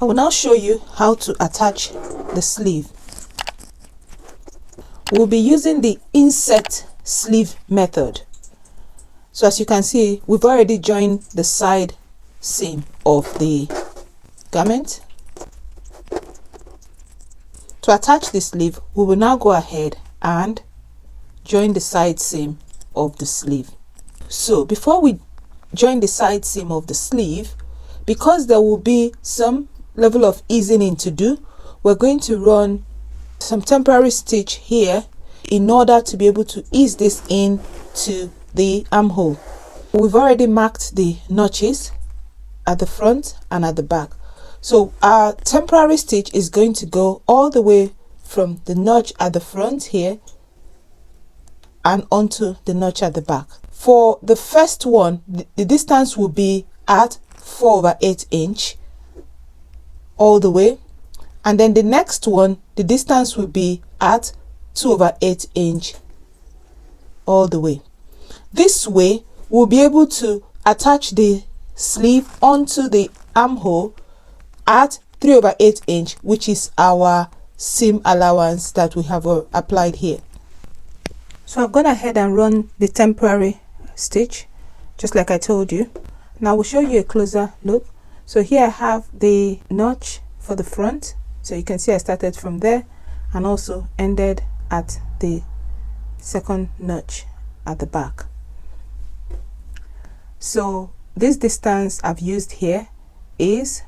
I will now show you how to attach the sleeve. We'll be using the inset sleeve method. So as you can see, we've already joined the side seam of the garment. To attach the sleeve, we will now go ahead and join the side seam of the sleeve. So before we join the side seam of the sleeve, because there will be some level of easing in to do, we're going to run some temporary stitch here in order to be able to ease this in to the armhole. We've already marked the notches at the front and at the back. So our temporary stitch is going to go all the way from the notch at the front here and onto the notch at the back. For the first one, the distance will be at 4/8 inch all the way, and then the next one, the distance will be at 2/8 inch all the way. This way we'll be able to attach the sleeve onto the armhole at 3/8 inch, which is our seam allowance that we have applied here. So I've gone ahead and run the temporary stitch just like I told you. Now we'll show you a closer look. So here I have the notch for the front, so you can see I started from there and also ended at the second notch at the back. So this distance I've used here is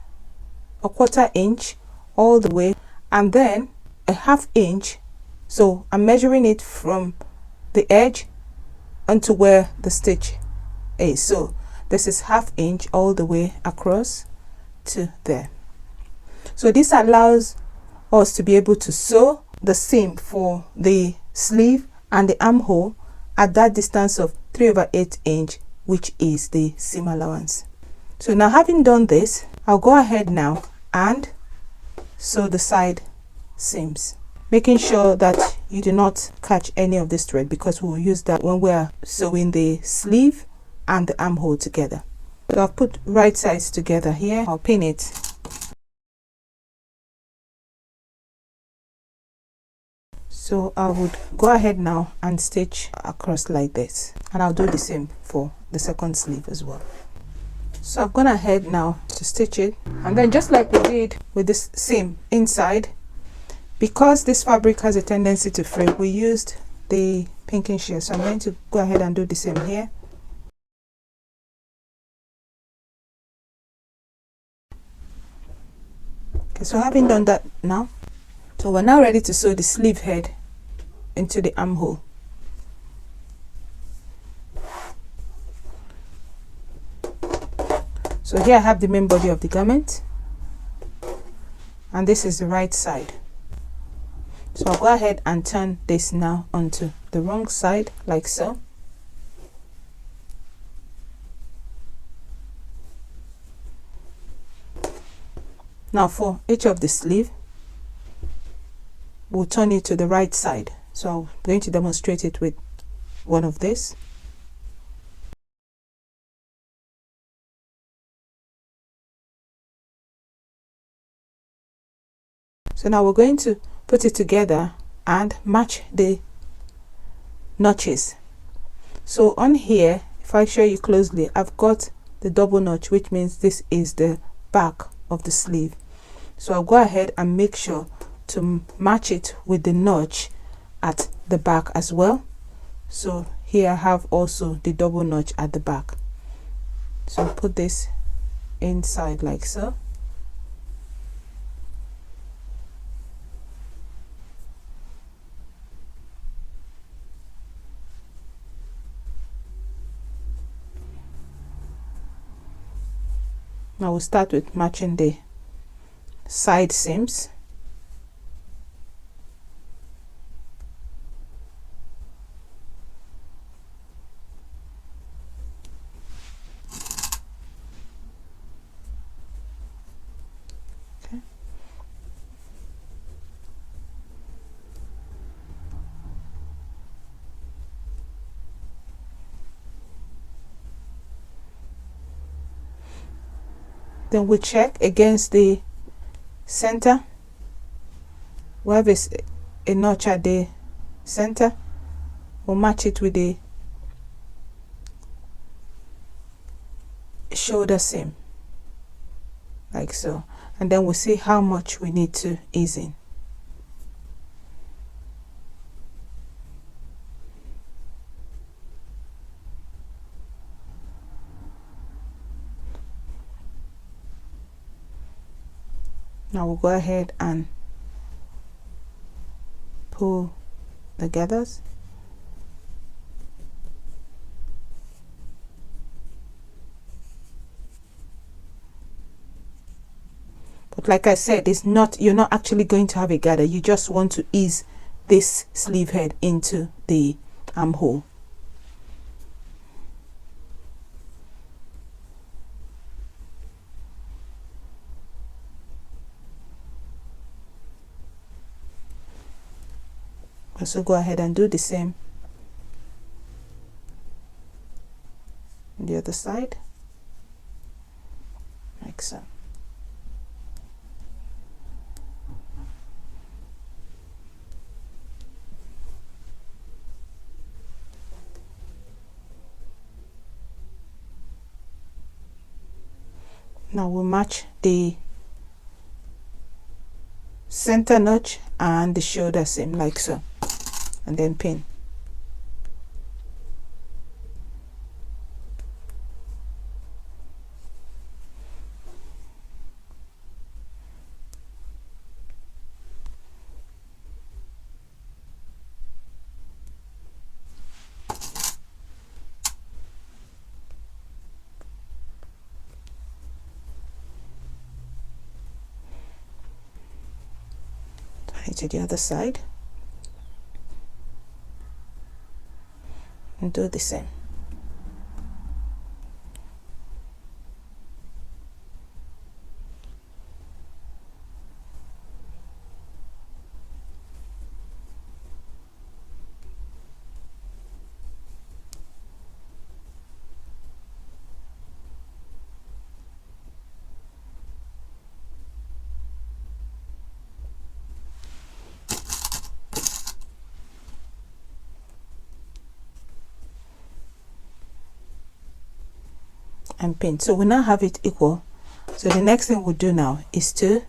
1/4 inch all the way, and then 1/2 inch. So I'm measuring it from the edge onto where the stitch is. So this is 1/2 inch all the way across to there. So this allows us to be able to sew the seam for the sleeve and the armhole at that distance of 3/8 inch, which is the seam allowance. So now, having done this, I'll go ahead now and sew the side seams, making sure that you do not catch any of this thread, because we will use that when we are sewing the sleeve and the armhole together. So I've put right sides together here. I'll pin it. So I would go ahead now and stitch across like this, and I'll do the same for the second sleeve as well. So I've gone ahead now to stitch it, and then just like we did with this seam inside, because this fabric has a tendency to fray, we used the pinking shear. So I'm going to go ahead and do the same here. Okay, so having done that now, so we're now ready to sew the sleeve head into the armhole. So here I have the main body of the garment, and this is the right side. So I'll go ahead and turn this now onto the wrong side like so. Now for each of the sleeve, we'll turn it to the right side. So I'm going to demonstrate it with one of this. So now we're going to put it together and match the notches. So on here, if I show you closely, I've got the double notch, which means this is the back of the sleeve. So I'll go ahead and make sure to match it with the notch at the back as well. So here I have also the double notch at the back. So I'll put this inside like so. Now we'll start with matching the side seams. Okay. Then we check against the center. We have a notch at the center. We'll match it with the shoulder seam like so, and then we'll see how much we need to ease in. Now we'll go ahead and pull the gathers. But like I said, it's not, you're not actually going to have a gather. You just want to ease this sleeve head into the armhole. Also go ahead and do the same on the other side, like so. Now we'll match the center notch and the shoulder seam like so, and then pin. To the other side and do the same. And pin. So we now have it equal. So the next thing we'll do now is to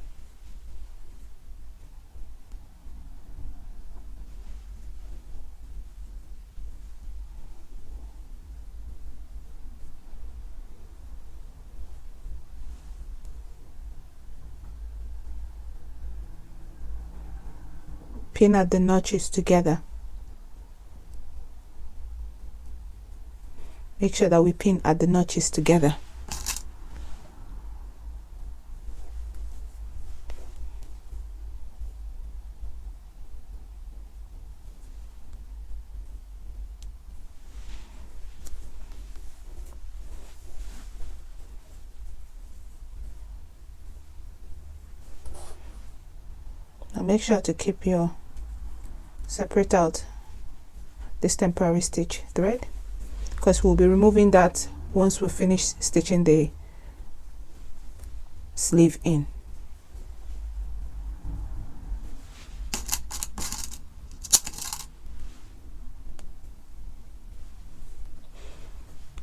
pin at the notches together. Make sure that we pin at the notches together. Now make sure to keep your separate out this temporary stitch thread, because we'll be removing that once we finish stitching the sleeve in.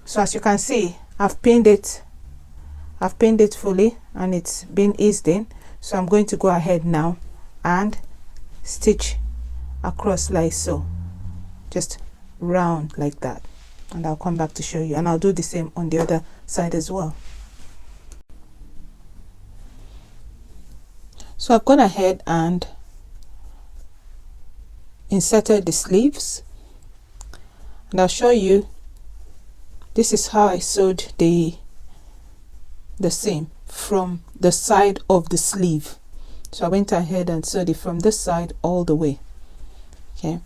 So as you can see, I've pinned it fully and it's been eased in. So I'm going to go ahead now and stitch across like so, just round like that, and I'll come back to show you, and I'll do the same on the other side as well. So I've gone ahead and inserted the sleeves, and I'll show you. This is how I sewed the seam from the side of the sleeve. So I went ahead and sewed it from this side all the way. Okay,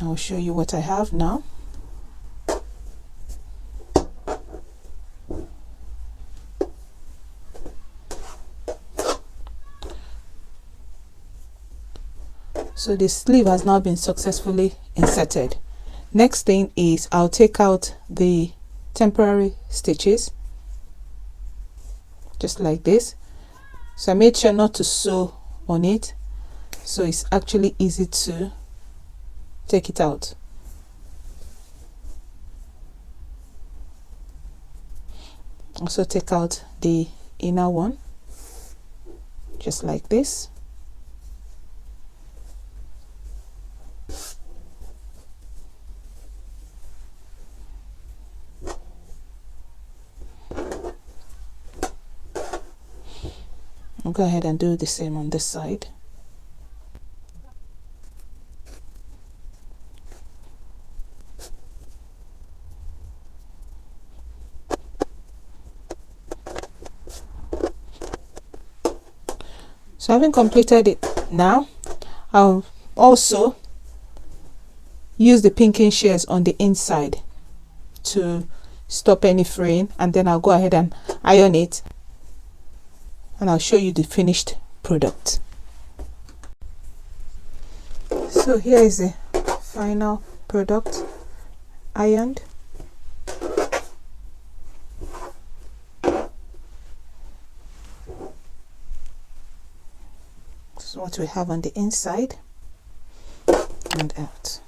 I'll show you what I have now. So the sleeve has now been successfully inserted. Next thing is I'll take out the temporary stitches just like this, So I made sure not to sew on it, so it's actually easy to take it out. Also take out the inner one, just like this. I'll go ahead and do the same on this side. So having completed it now, I'll also use the pinking shears on the inside to stop any fraying, and then I'll go ahead and iron it, and I'll show you the finished product. So here is the final product ironed. This is what we have on the inside and out.